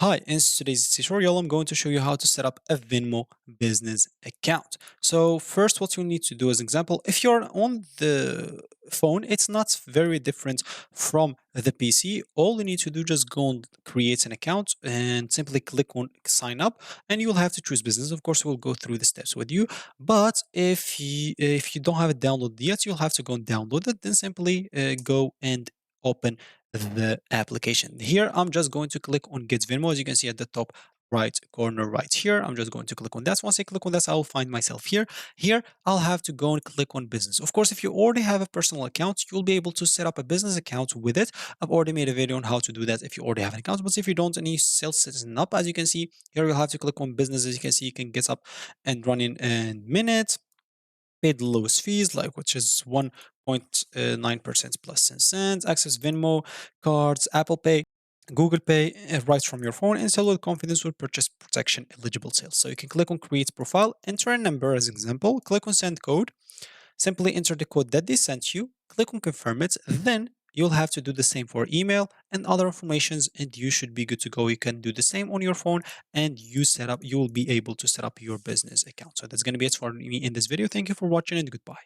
Hi, in today's tutorial, I'm going to show you how to set up a Venmo business account. So first, what you need to do as an example, if you're on the phone, it's not very different from the PC. All you need to do, just go and create an account and simply click on sign up, and you'll have to choose business. Of course, we'll go through the steps with you. But if you don't have it downloaded yet, you'll have to go and download it. Then simply go and open the application. Here, I'm just going to click on Get Venmo. As you can see at the top right corner right here, I'm just going to click on that. Once I click on that, I'll find myself here. Here, I'll have to go and click on business. Of course, if you already have a personal account, you'll be able to set up a business account with it. I've already made a video on how to do that if you already have an account. But if you don't and you still setting up, as you can see, here you'll have to click on business. As you can see, you can get up and running in minutes, paid the lowest fees, like which is 1.9% plus 10 cents, access Venmo, cards, Apple Pay, Google Pay, right from your phone, and sell with confidence with purchase protection eligible sales. So you can click on create profile, enter a number as example, click on send code, simply enter the code that they sent you, click on confirm it, then you'll have to do the same for email and other informations, and you should be good to go. You can do the same on your phone, and you will be able to set up your business account. So that's going to be it for me in this video. Thank you for watching, and goodbye.